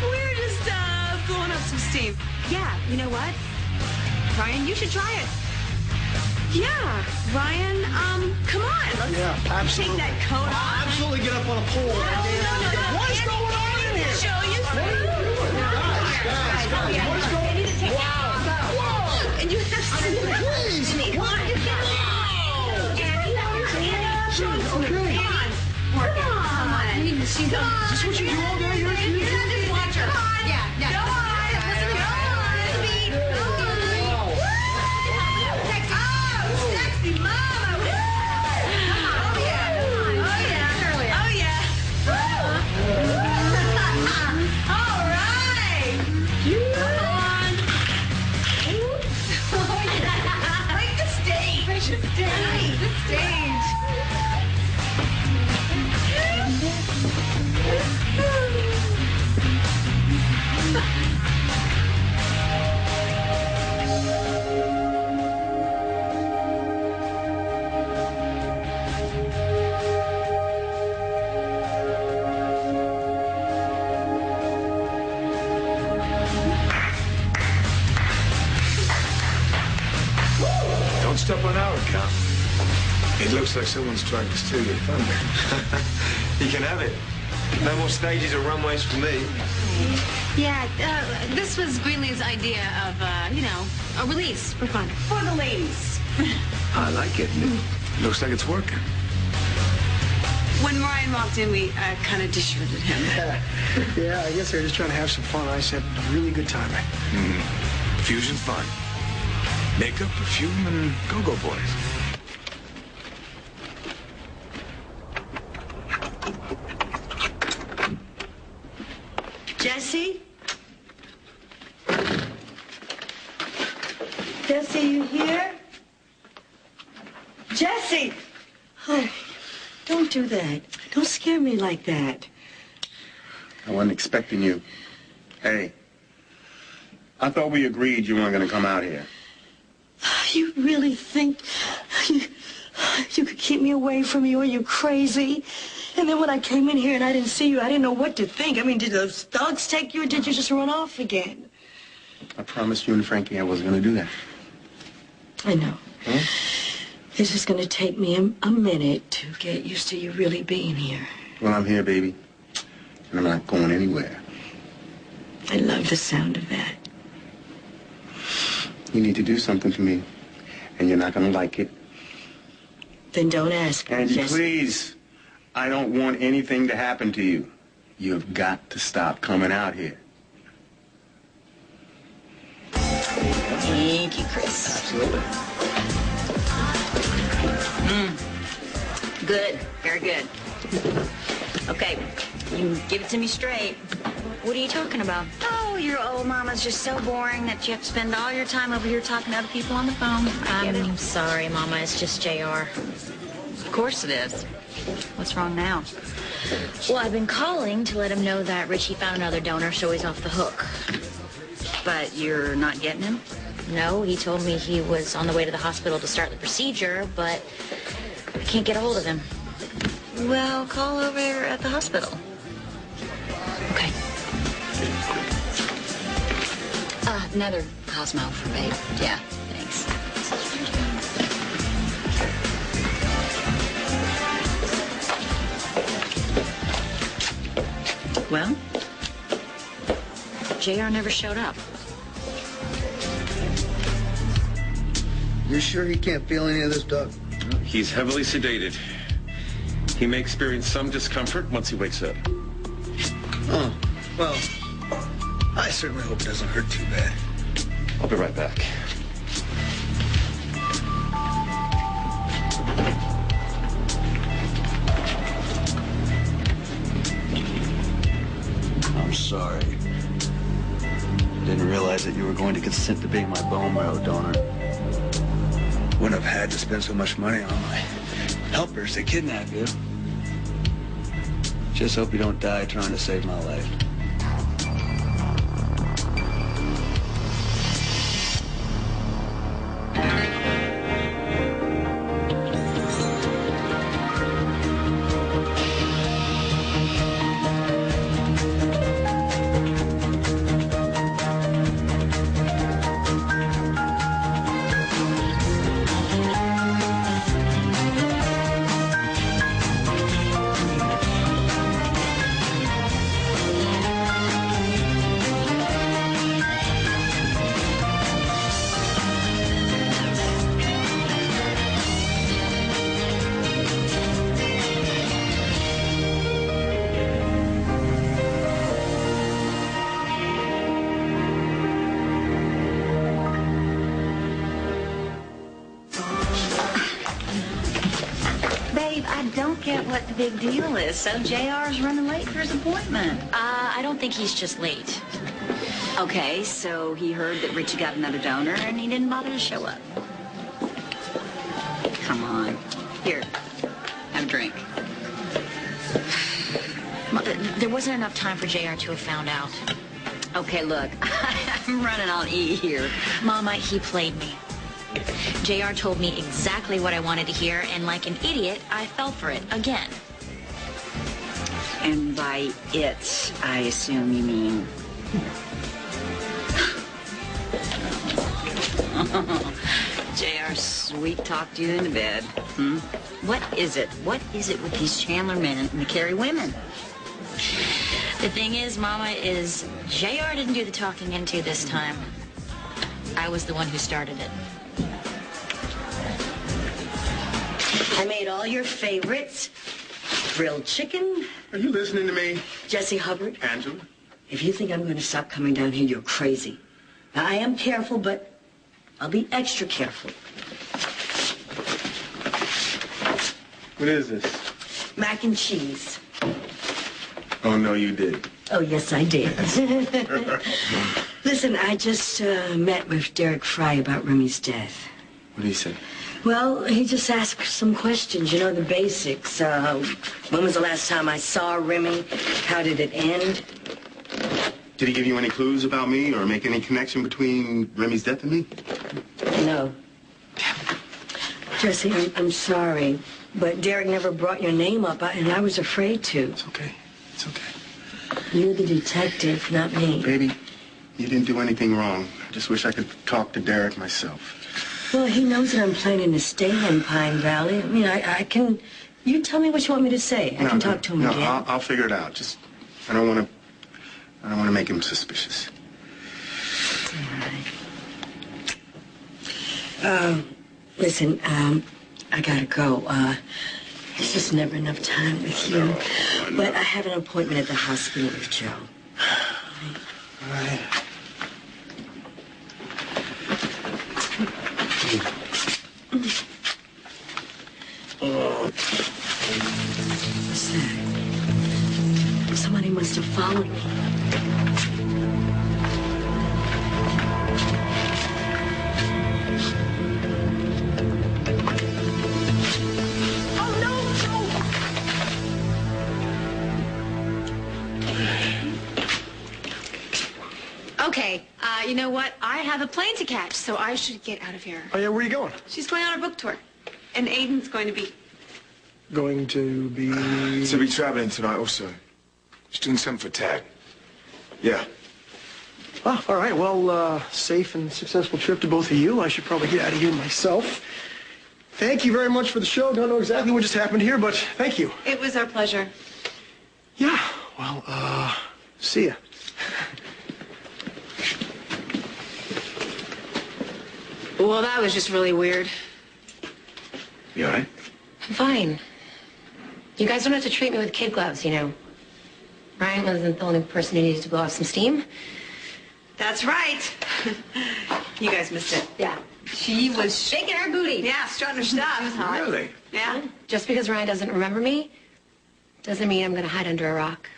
We're just blowing up some steam. Yeah, you know what? Ryan, you should try it. Yeah, Ryan, come on. Let's absolutely. take that coat off. Absolutely get up on a pole. No. What's going on in here? Show you. Guys, what's going on? Wow. And you have to Please. Come on, you can. Show us. Okay. Come on. Work it. Come on. She's Is this what you do all day? You're just watch her. Come on. Yeah. Go on. Listen, go on. Sweet. Go on. Sexy mama. Woo. Come on. Oh, yeah. Oh, yeah. Oh, yeah. All right. Come on. Oh, yeah. Like the stage. The stage. Don't step on our account. It looks like someone's trying to steal your thunder. You can have it. No more stages or runways for me. Yeah, this was Greenlee's idea of, a release for fun. For the ladies. I like it. Looks like it's working. When Ryan walked in, we kind of deserted him. Yeah, I guess they're just trying to have some fun. I said, really good timing. Fusion fun. Makeup, perfume, and go-go boys. Jesse? Jesse, you here? Jesse! Oh, don't do that. Don't scare me like that. I wasn't expecting you. Hey, I thought we agreed you weren't going to come out here. You really think you could keep me away from you? Are you crazy? And then when I came in here and I didn't see you, I didn't know what to think. I mean, did those thugs take you or did you just run off again? I promised you and Frankie I wasn't going to do that. I know. Huh? It's just going to take me a minute to get used to you really being here. Well, I'm here, baby. And I'm not going anywhere. I love the sound of that. You need to do something for me. And you're not going to like it. Then don't ask me, Angie, Jesse. please. I don't want anything to happen to you. You've got to stop coming out here. Thank you, Chris. Absolutely. Good. Very good. Okay, you give it to me straight. What are you talking about? Oh, your old mama's just so boring that you have to spend all your time over here talking to other people on the phone. I'm sorry, Mama. It's just JR. Of course it is. What's wrong now? Well, I've been calling to let him know that Richie found another donor, so he's off the hook. But you're not getting him? No, he told me he was on the way to the hospital to start the procedure, but I can't get a hold of him. Well, call over at the hospital. Okay. Another Cosmo for babe. Yeah, thanks. Well? JR never showed up. You sure he can't feel any of this, Doug? He's heavily sedated. He may experience some discomfort once he wakes up. Oh, well, I certainly hope it doesn't hurt too bad. I'll be right back. I'm sorry. Didn't realize that you were going to consent to being my bone marrow donor. Wouldn't have had to spend so much money on my helpers to kidnap you. Just hope you don't die trying to save my life. what the big deal is. So JR's running late for his appointment. I don't think he's just late. Okay, so he heard that Richie got another donor and he didn't bother to show up. Come on. Here, have a drink. There wasn't enough time for JR to have found out. Okay, look, I'm running on E here. Mama, he played me. JR told me exactly what I wanted to hear, and like an idiot, I fell for it again. And by it, I assume you mean... JR sweet-talked you into bed. What is it? What is it with these Chandler men and the Carey women? The thing is, Mama, is JR didn't do the talking into this time. I was the one who started it. I made all your favorites. Grilled chicken. Are you listening to me? Jesse Hubbard. Angela? If you think I'm going to stop coming down here, you're crazy. Now, I am careful, but I'll be extra careful. What is this? Mac and cheese. Oh, no, you did. Oh, yes, I did. Listen, I just met with Derek Fry about Remy's death. What did he say? Well, he just asked some questions, you know, the basics. When was the last time I saw Remy? How did it end? Did he give you any clues about me or make any connection between Remy's death and me? No. Jesse, I'm sorry, but Derek never brought your name up, and I was afraid to. It's okay. It's okay. You're the detective, not me. Baby, you didn't do anything wrong. I just wish I could talk to Derek myself. Well, he knows that I'm planning to stay in Pine Valley. I mean, I can... You tell me what you want me to say. I can talk to him again. No, I'll figure it out. Just, I don't want to make him suspicious. All right. Listen, I gotta go. There's just never enough time with you. No. But I have an appointment at the hospital with Joe. All right. What's that? Somebody must have followed me. Okay, you know what? I have a plane to catch, so I should get out of here. Oh, yeah, where are you going? She's going on a book tour. And Aiden's going to be... Going to be... To be traveling tonight also. She's doing something for Tag. Yeah. Oh, all right. Well, safe and successful trip to both of you. I should probably get out of here myself. Thank you very much for the show. Don't know exactly what just happened here, but thank you. It was our pleasure. Yeah. Well, see ya. Well, that was just really weird. You all right? I'm fine. You guys don't have to treat me with kid gloves, you know. Ryan wasn't the only person who needed to blow off some steam. That's right. You guys missed it. Yeah. She was shaking her booty. Yeah, strutting her stuff. Really? Yeah. Just because Ryan doesn't remember me doesn't mean I'm going to hide under a rock.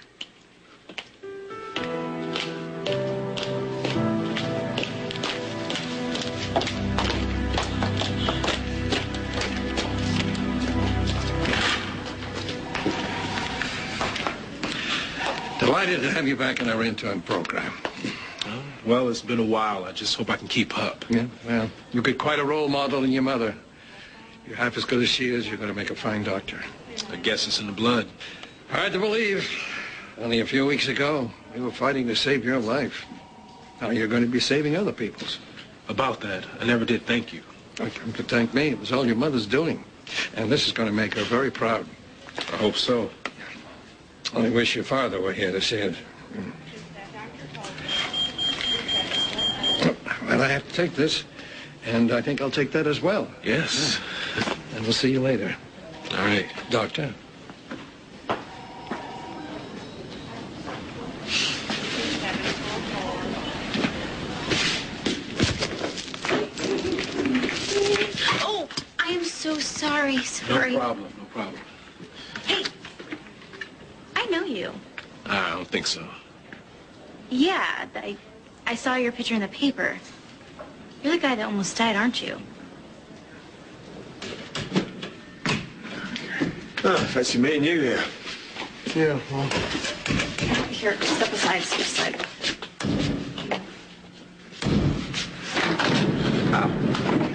Delighted to have you back in our intern program. Well, it's been a while. I just hope I can keep up. Yeah, well, you'll be quite a role model in your mother. You're half as good as she is. You're going to make a fine doctor. I guess it's in the blood. Hard to believe. Only a few weeks ago, we were fighting to save your life. Now you're going to be saving other people's. About that, I never did thank you. Don't come to thank me. It was all your mother's doing. And this is going to make her very proud. I hope so. Only wish your father were here to see it. Well, I have to take this, and I think I'll take that as well. Yes. Yeah. And we'll see you later. All right. Doctor. Oh, I am so sorry. Sorry. No problem, no problem. Hey, I don't think so. Yeah, I saw your picture in the paper. You're the guy that almost died, aren't you? Oh, fancy meeting you here. Yeah, well... Here, step aside, step aside.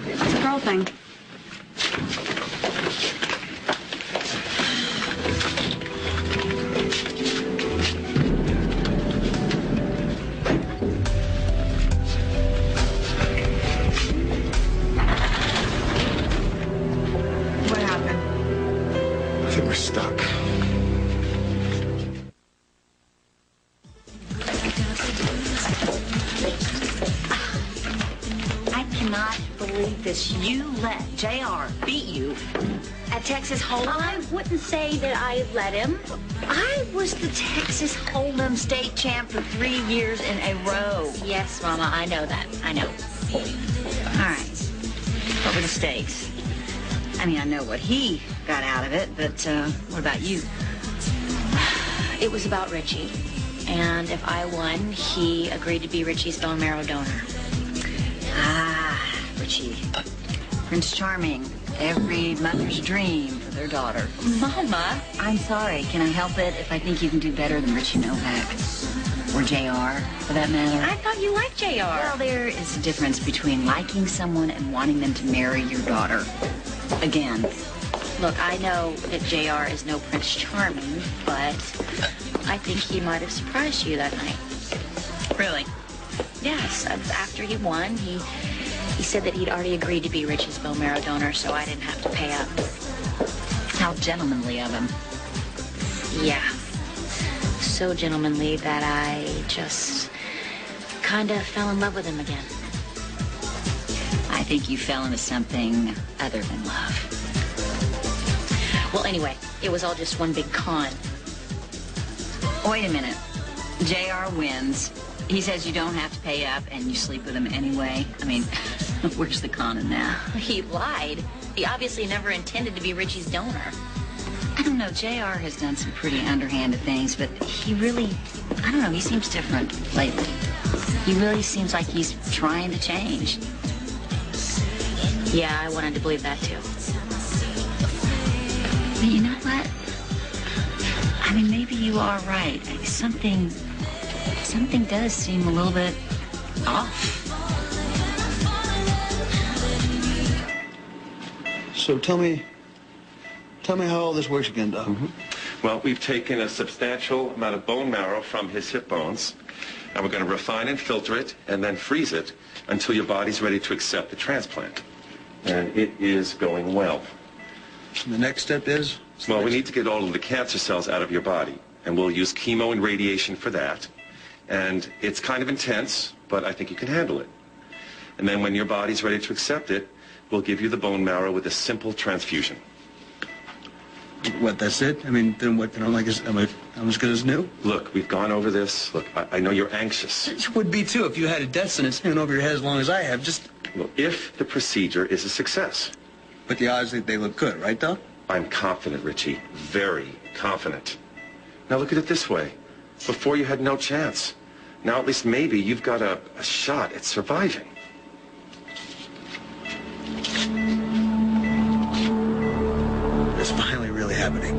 It's a girl thing. What happened? I think we're stuck. I cannot believe this. You let JR beat you at Texas Hold'em? I wouldn't say that I let him. I was the Texas Hold'em state champ for 3 years in a row. Yes, Mama, I know that. I know. All right. What were the stakes? I mean, I know what he got out of it, but what about you? It was about Richie. And if I won, he agreed to be Richie's bone marrow donor. Ah, Richie. Prince Charming. Every mother's dream for their daughter. Mama! I'm sorry. Can I help it if I think you can do better than Richie Novak? Or JR, for that matter? I thought you liked JR. Well, there is a difference between liking someone and wanting them to marry your daughter. Again. Look, I know that JR is no Prince Charming, but I think he might have surprised you that night. Really? Yes. After he won, he said that he'd already agreed to be Richie's bone marrow donor, so I didn't have to pay up. How gentlemanly of him. Yeah. So gentlemanly that I just kind of fell in love with him again. I think you fell into something other than love. Well, anyway, it was all just one big con. Wait a minute. JR wins. He says you don't have to pay up and you sleep with him anyway. I mean, where's the con in that? He lied. He obviously never intended to be Richie's donor. I don't know. JR has done some pretty underhanded things, but he really, I don't know, he seems different lately. He really seems like he's trying to change. Yeah, I wanted to believe that too. But you know what? I mean, maybe you are right. Something does seem a little bit off. So tell me how all this works again, Doc. Well, we've taken a substantial amount of bone marrow from his hip bones, and we're going to refine and filter it and then freeze it until your body's ready to accept the transplant. And it is going well. And the next step is? Well, we need to get all of the cancer cells out of your body, and we'll use chemo and radiation for that. And it's kind of intense, but I think you can handle it. And then when your body's ready to accept it, we'll give you the bone marrow with a simple transfusion. What, that's it? I mean, then what, I'm as good as new? Look, we've gone over this. Look, I know you're anxious. It would be, too, if you had a death sentence hanging over your head as long as I have. Just... Well, if the procedure is a success. But the odds, they look good, right, Doc? I'm confident, Richie. Very confident. Now look at it this way. Before you had no chance. Now at least maybe you've got a shot at surviving. It's finally really happening.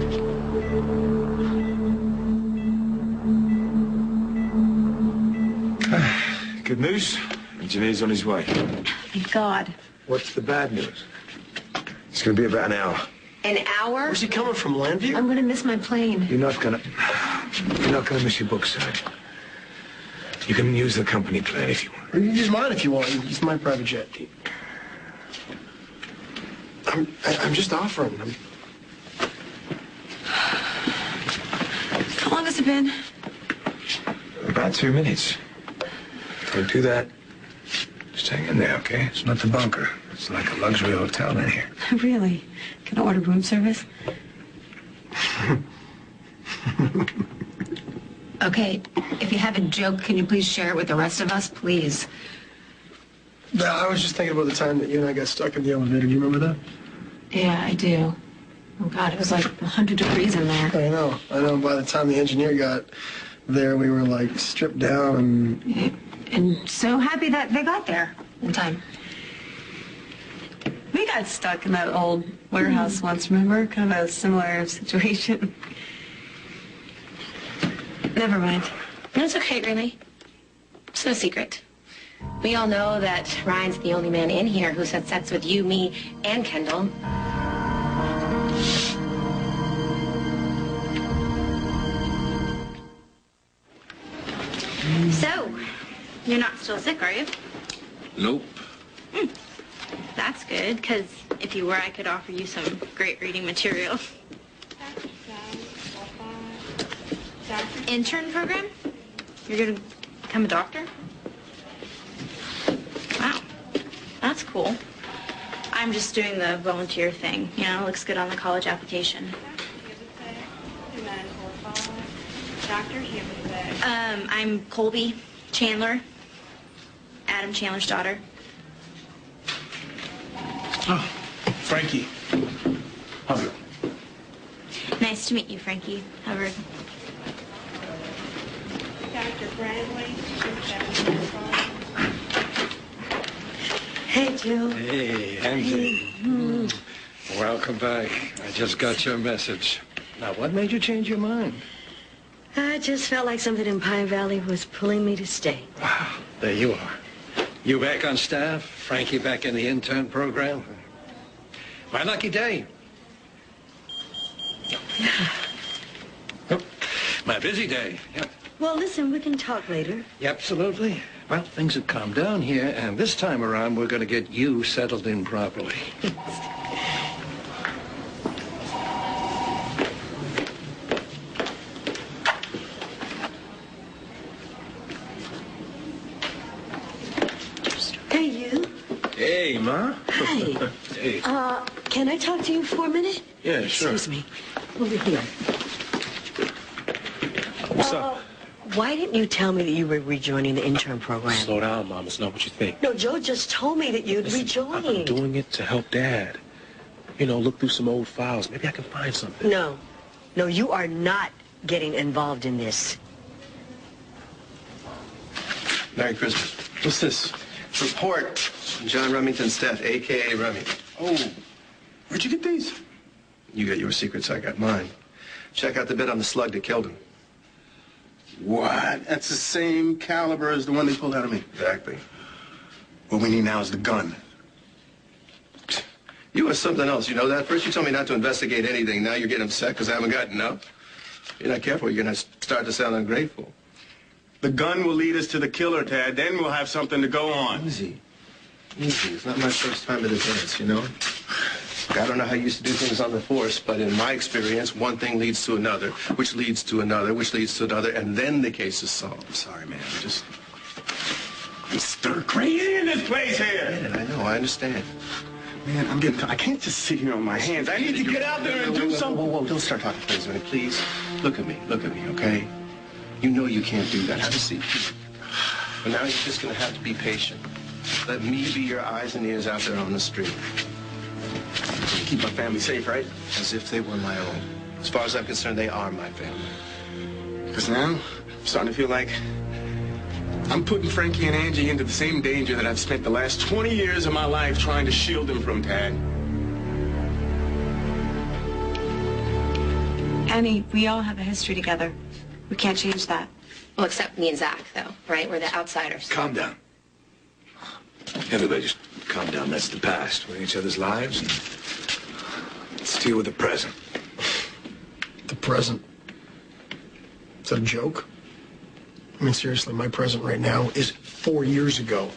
Good news. Engineer's on his way. Thank God. What's the bad news? It's going to be about an hour. An hour? Where's he coming from, Landview? I'm gonna miss my plane. You're not gonna miss your book, Serge. You can use the company plane if you want. You can use mine if you want. Use my private jet. I'm just offering. How long has it been? About 2 minutes. Don't do that. Just hang in there, okay? It's not the bunker. It's like a luxury hotel in here. Really? Can I order room service? Okay, if you have a joke, can you please share it with the rest of us, please? I was just thinking about the time that you and I got stuck in the elevator. Do you remember that? Yeah, I do. Oh, God, it was like 100 degrees in there. I know. By the time the engineer got there, we were like stripped down And so happy that they got there in time. We got stuck in that old warehouse once, remember? Kind of a similar situation. Never mind. No, it's okay, really. It's no secret. We all know that Ryan's the only man in here who's had sex with you, me, and Kendall. So, you're not still sick, are you? Nope. That's good, because if you were, I could offer you some great reading material. Intern program? You're going to become a doctor? Wow. That's cool. I'm just doing the volunteer thing. You know, it looks good on the college application. I'm Colby Chandler, Adam Chandler's daughter. Oh, Frankie. Hubbard. Nice to meet you, Frankie Hubbard. Dr. Bradley. Hey, Jill. Hey, Andy. Welcome back. I just got your message. Now, what made you change your mind? I just felt like something in Pine Valley was pulling me to stay. Wow, there you are. You back on staff, Frankie back in the intern program. My lucky day. Oh, my busy day. Yep. Well, listen, we can talk later. Absolutely. Well, things have calmed down here, and this time around, we're going to get you settled in properly. Hey, you. Hey, Ma. Hi. Hey. Can I talk to you for a minute? Yeah, sure. Excuse me. Over here. What's up? Why didn't you tell me that you were rejoining the intern program? Slow down, Mom. It's not what you think. No, Joe just told me that you'd rejoined. I'm doing it to help Dad. You know, look through some old files. Maybe I can find something. No. No, you are not getting involved in this. Merry Christmas. What's this? Report from John Remington's death, a.k.a. Remy. Oh, where'd you get these? You got your secrets, I got mine. Check out the bit on the slug that killed him. What? That's the same caliber as the one they pulled out of me. Exactly. What we need now is the gun. You are something else, you know that? First you told me not to investigate anything. Now you're getting upset because I haven't got enough. You're not careful, you're going to start to sound ungrateful. The gun will lead us to the killer, Tad. Then we'll have something to go on. Easy. Easy. It's not my first time at a dance, you know? I don't know how you used to do things on the force, but in my experience, one thing leads to another, which leads to another, which leads to another, and then the case is solved. I'm sorry, man. I'm stir crazy in this place here. Yeah, I know. I understand. Man, I can't just sit here on my hands. I need to get out there and do something. Whoa, don't start talking crazy, man. Please, look at me, okay? You know you can't do that. Have a seat. But now you're just going to have to be patient. Let me be your eyes and ears out there on the street. Keep my family safe, right? As if they were my own. As far as I'm concerned, they are my family. Because now, I'm starting to feel like I'm putting Frankie and Angie into the same danger that I've spent the last 20 years of my life trying to shield them from, Tad. Annie, we all have a history together. We can't change that. Well, except me and Zach, though, right? We're the outsiders. Calm down. Everybody just calm down. That's the past. We're in each other's lives. And let's deal with the present. The present? Is that a joke? I mean, seriously, my present right now is 4 years ago.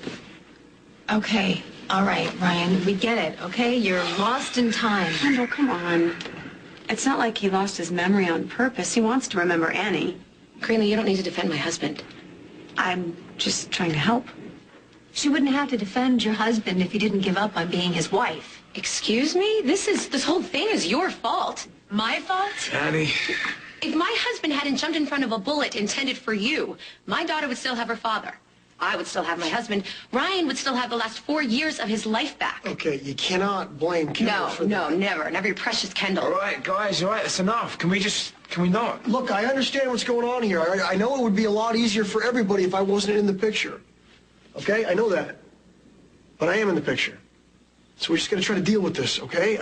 Okay, all right, Ryan, we get it, okay? You're lost in time. Kendall, come on. It's not like he lost his memory on purpose. He wants to remember Annie. Karina, you don't need to defend my husband. I'm just trying to help. She wouldn't have to defend your husband if you didn't give up on being his wife. Excuse me? This whole thing is your fault. My fault? Annie. If my husband hadn't jumped in front of a bullet intended for you, my daughter would still have her father. I would still have my husband. Ryan would still have the last 4 years of his life back. Okay, you cannot blame Kendall for that. No, never. Never your precious Kendall. All right, guys, all right, that's enough. Can we not? Look, I understand what's going on here. I know it would be a lot easier for everybody if I wasn't in the picture. Okay, I know that. But I am in the picture. So we're just going to try to deal with this, okay?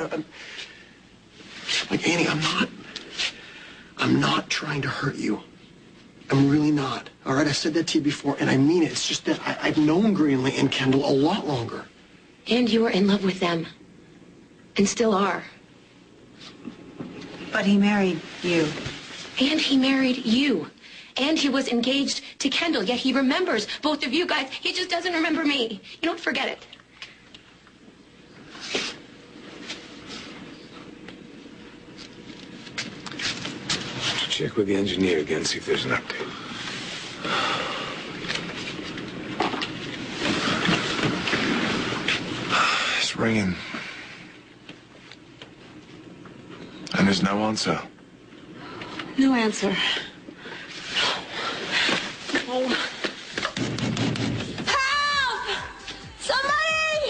Like, Annie, I'm not trying to hurt you. I'm really not. All right, I said that to you before, and I mean it. It's just that I've known Greenlee and Kendall a lot longer. And you were in love with them. And still are. But he married you. And he married you. And he was engaged to Kendall, yet he remembers both of you guys. He just doesn't remember me. You don't forget it. Check with the engineer again, see if there's an update. It's ringing. And there's no answer. No answer. Oh. Help! Somebody!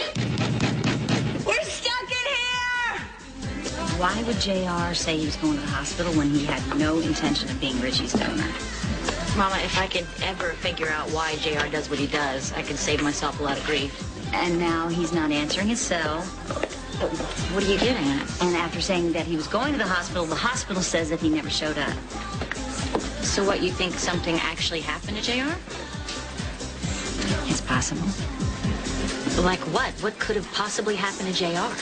We're stuck in here! Why would JR say he was going to the hospital when he had no intention of being Richie's donor? Mama, if I could ever figure out why JR does what he does, I could save myself a lot of grief. And now he's not answering his cell. What are you getting at? And after saying that he was going to the hospital says that he never showed up. So what, you think something actually happened to JR? It's possible. Like what? What could have possibly happened to JR?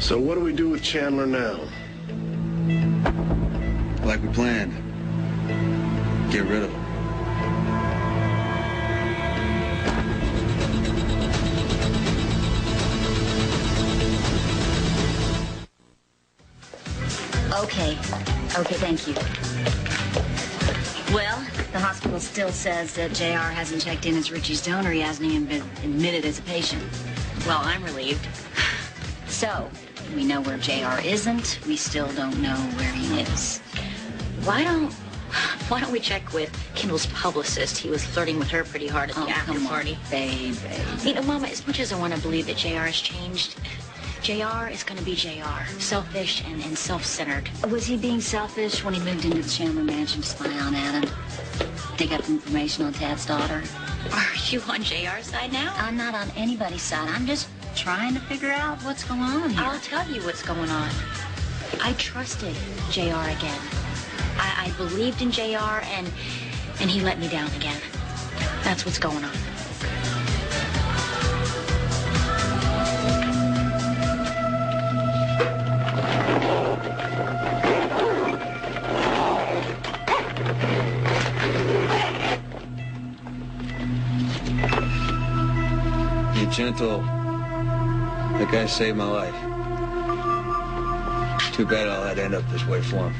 So what do we do with Chandler now? Like we planned. Get rid of him. Okay, thank you. Well, the hospital still says that JR hasn't checked in as Richie's donor. He hasn't even been admitted as a patient. Well, I'm relieved. So, we know where JR isn't. We still don't know where he is. Why don't we check with Kendall's publicist? He was flirting with her pretty hard at the after party. Babe. You know, Mama, as much as I want to believe that JR has changed, JR is going to be JR. Selfish and self-centered. Was he being selfish when he moved into the Chandler mansion to spy on Adam? Dig up information on Tad's daughter? Are you on JR's side now? I'm not on anybody's side. I'm just trying to figure out what's going on here. I'll tell you what's going on. I trusted JR again. I believed in JR, and he let me down again. That's what's going on. Be gentle. That guy saved my life. Too bad all that end up this way for him.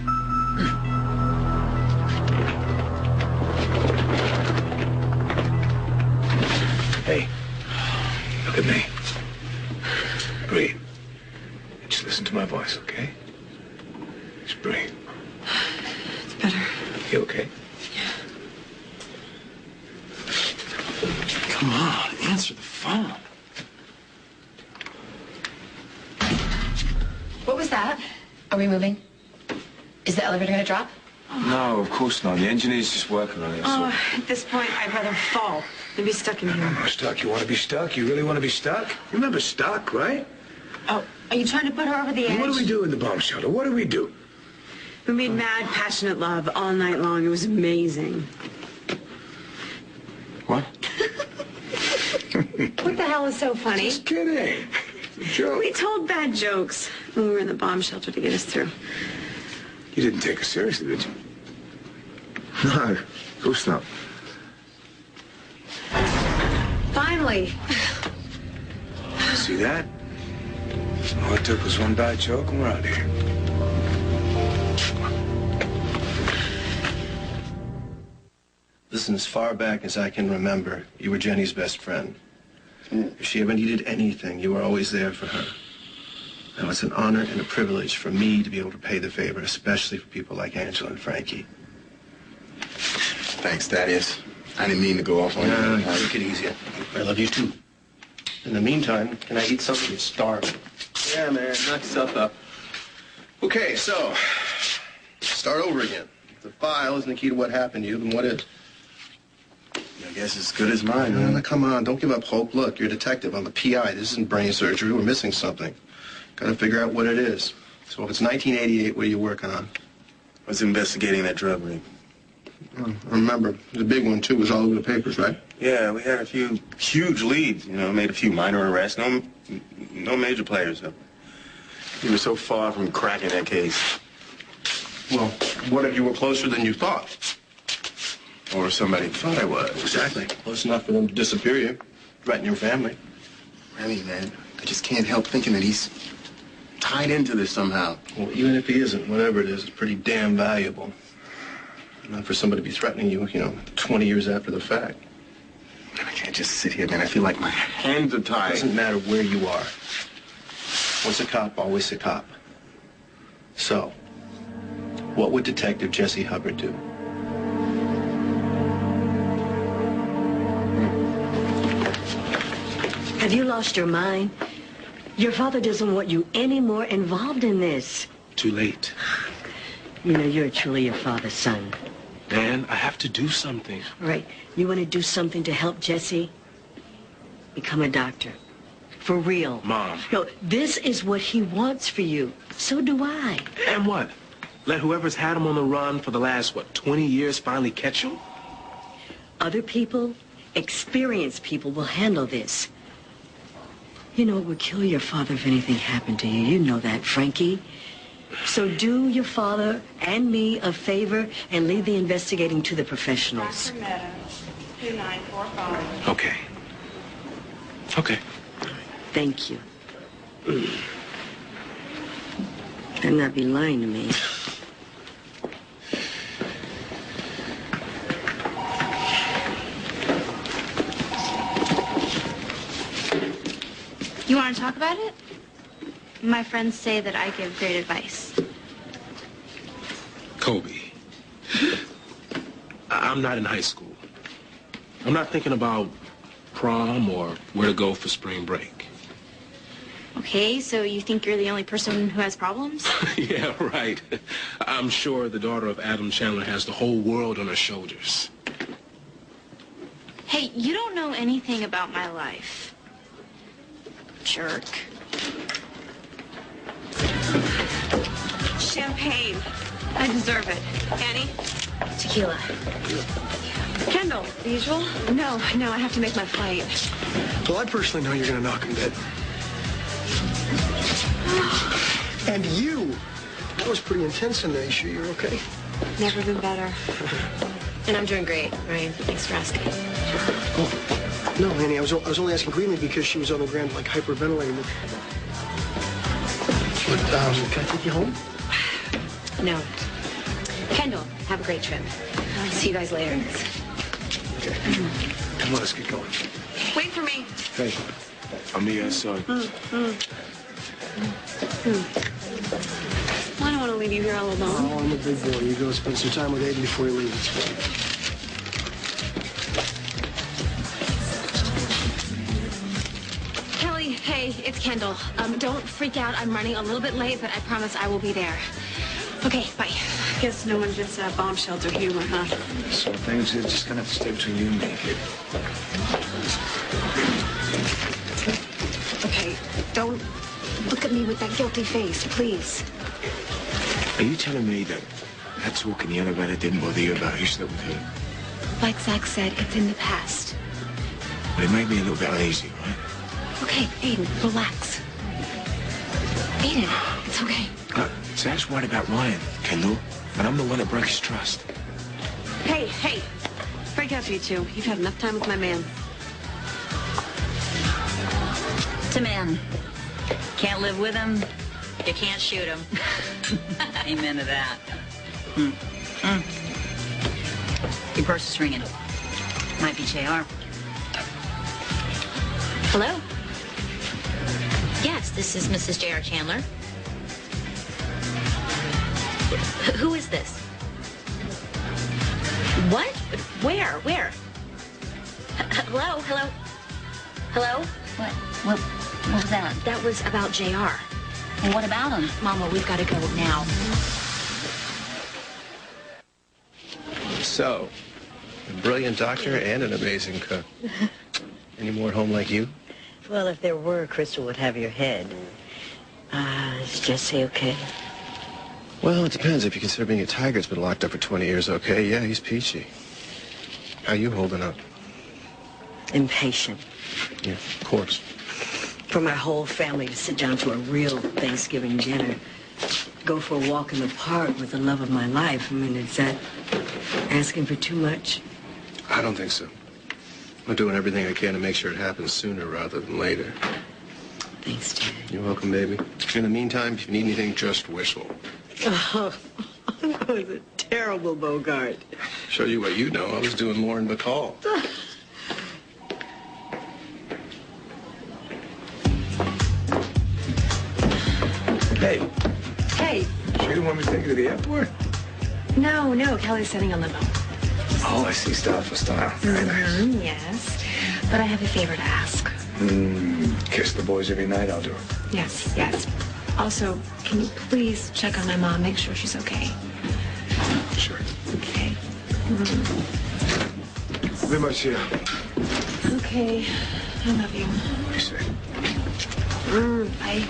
Hey, look at me. Breathe. Just listen to my voice, okay? Just breathe. It's better. You okay? Come on, answer the phone. What was that? Are we moving? Is the elevator going to drop? No, of course not. The engineer's just working on it. Oh, at this point, I'd rather fall than be stuck in here. Oh, stuck? You want to be stuck? You really want to be stuck? You remember Stuck, right? Oh, are you trying to put her over the edge? What do we do in the bomb shelter? What do we do? We made mad, passionate love all night long. It was amazing. What? What the hell is so funny? Just kidding. It's a joke. We told bad jokes when we were in the bomb shelter to get us through. You didn't take us seriously, did you? No, of course not. Finally. See that? All it took was one bad joke and we're out of here. Listen, as far back as I can remember, you were Jenny's best friend. If she ever needed anything, you were always there for her. Now, it's an honor and a privilege for me to be able to pay the favor, especially for people like Angela and Frankie. Thanks, Thaddeus. I didn't mean to go off on you. Take it easy. I love you too. In the meantime, can I eat something? I'm starving. Yeah, man, knock yourself up. Okay, so start over again. If the file isn't the key to what happened to you, then what is? I guess it's as good as mine, man. Now, come on, don't give up hope. Look, you're a detective. I'm a PI. This isn't brain surgery. We're missing something. Got to figure out what it is. So if it's 1988, what are you working on? I was investigating that drug ring. Oh, I remember. The big one, too, was all over the papers, right? Yeah, we had a few huge leads, made a few minor arrests. No major players, though. You were so far from cracking that case. Well, what if you were closer than you thought? Or somebody thought I was. Exactly. Close enough for them to disappear you, threaten your family. Really, man, I just can't help thinking that he's tied into this somehow. Well, even if he isn't, whatever it is, it's pretty damn valuable. Not for somebody to be threatening you, 20 years after the fact. I can't just sit here, man. I feel like my hands are tied. It doesn't matter where you are. Once a cop, always a cop. So, what would Detective Jesse Hubbard do? Have you lost your mind? Your father doesn't want you any more involved in this. Too late. You're truly your father's son. Man, I have to do something. All right, you want to do something to help Jesse? Become a doctor. For real. Mom. No, this is what he wants for you. So do I. And what? Let whoever's had him on the run for the last, 20 years finally catch him? Other people, experienced people, will handle this. It would kill your father if anything happened to you. You know that, Frankie. So do your father and me a favor and leave the investigating to the professionals. Dr. Meadows, 2945. Okay. Okay. Thank you. Better not be lying to me. You want to talk about it? My friends say that I give great advice. Kobe, I'm not in high school. I'm not thinking about prom or where to go for spring break. Okay, so you think you're the only person who has problems? Yeah, right. I'm sure the daughter of Adam Chandler has the whole world on her shoulders. Hey, you don't know anything about my life. Jerk. Champagne. I deserve it. Annie? Tequila. Kendall, the usual? No, I have to make my flight. Well, I personally know you're going to knock him dead. And you. That was pretty intense in there. You sure you're okay? Never been better. And I'm doing great, Ryan. Thanks for asking. Oh, no, Annie, I was only asking Greenlee because she was on the ground, like, hyperventilating. But, can I take you home? No. Kendall, have a great trip. I'll see you guys later. Okay. Come on, let's get going. Wait for me. Hey, I'm the son. I don't want to leave you here all alone. Oh, I'm a big boy. You go spend some time with Aiden before you leave. It's fine. Kelly, hey, it's Kendall. Don't freak out. I'm running a little bit late, but I promise I will be there. Okay, bye. Guess no one gets bomb shelter humor, huh? So things are just gonna have to stay between you and me, kid. Okay, don't look at me with that guilty face, please. Are you telling me that talk in the elevator didn't bother you about who slept with who? Like Zach said, it's in the past. But it made me a little bit uneasy, right? Okay, Aiden, relax. Aiden, it's okay. Look, Zach's worried about Ryan, Kendall, and I'm the one that broke his trust. Hey, break up, you two. You've had enough time with my man. It's a man. Can't live with him, you can't shoot him. Amen to that. Your purse is ringing. Might be JR. Hello? Yes, this is Mrs. J.R. Chandler. Who is this? What? Where? Hello? Hello? What was that? That was about JR. Well, what about him? Mama, we've got to go now. So, a brilliant doctor and an amazing cook. Any more at home like you? Well, if there were, Crystal would have your head. Is Jesse okay? Well, it depends. If you consider being a tiger that's been locked up for 20 years, okay, yeah, he's peachy. How you holding up? Impatient. Yeah, of course. For my whole family to sit down to a real Thanksgiving dinner, go for a walk in the park with the love of my life. I mean, is that asking for too much? I don't think so. I'm doing everything I can to make sure it happens sooner rather than later. Thanks, Dad. You're welcome, baby. In the meantime, if you need anything, just whistle. Oh, that was a terrible Bogart. Show you what you know. I was doing Lauren Bacall. Hey, Hey. you don't want me to take you to the airport? No, Kelly's sitting on the boat. Oh, I see. Style for style. Very nice. Yes. But I have a favor to ask. Kiss the boys every night, I'll do it. Yes. Also, can you please check on my mom, make sure she's okay? Sure. Okay. Very much here. Okay. I love you. Be safe. Bye.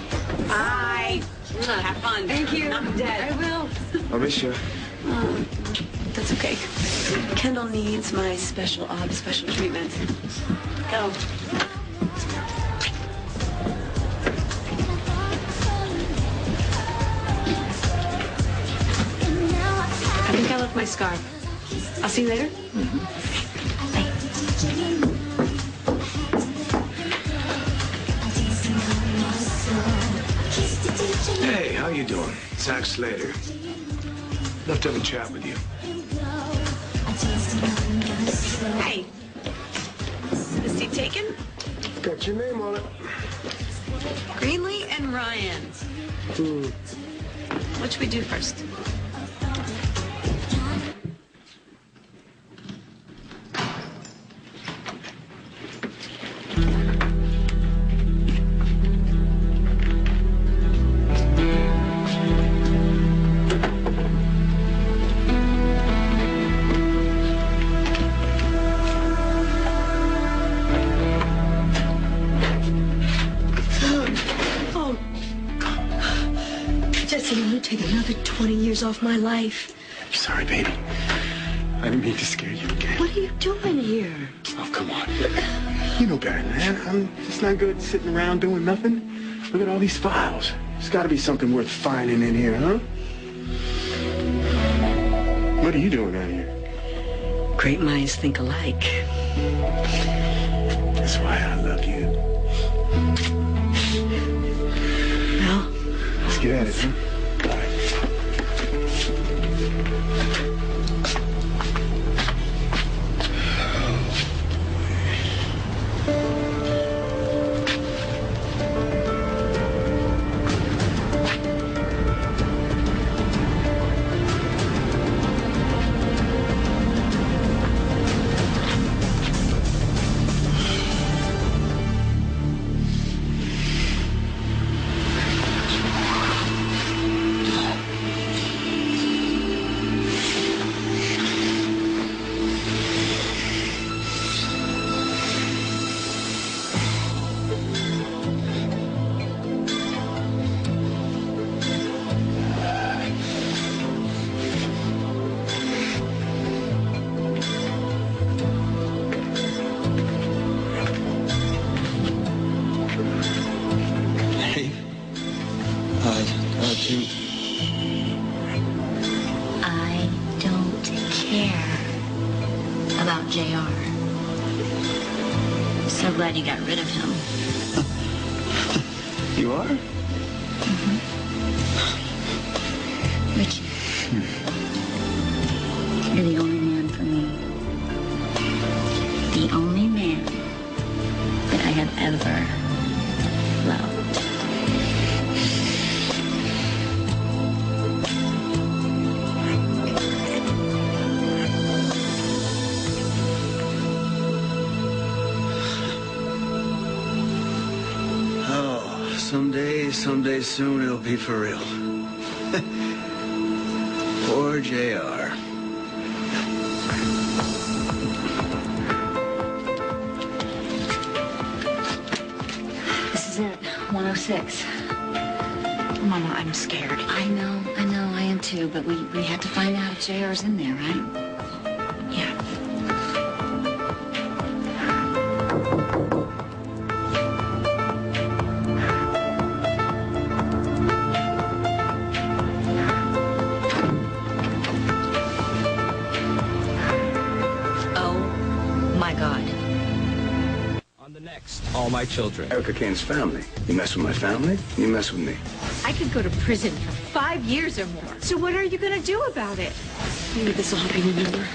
Bye. Have fun. Thank you. Not dead. I will. I'll miss you. That's okay. Kendall needs my special treatment. Go. I think I left my scarf. I'll see you later. Hey, how you doing? Zach Slater. Love to have a chat with you. Hey. Is the seat taken? Got your name on it. Greenlee and Ryan. What should we do first? Off my life. Sorry, baby. I didn't mean to scare you, okay? What are you doing here? Oh, come on. You know better than that. It's not good sitting around doing nothing. Look at all these files. There's got to be something worth finding in here, huh? What are you doing out here? Great minds think alike. That's why I love you. Well, let's get at it, huh? I don't care about JR. I'm so glad you got rid of him. You are? Richie, you're the only man for me. The only man that I have ever loved. someday soon it'll be for real. Poor JR. This is it, 106. Mama, I'm scared. I know, I am too, but we have to find out if JR's in there, right? Yeah. Oh, my God. On the next, All My Children. Erica Kane's family. You mess with my family, you mess with me. I could go to prison for 5 years or more. So what are you going to do about it? Maybe this will help you remember.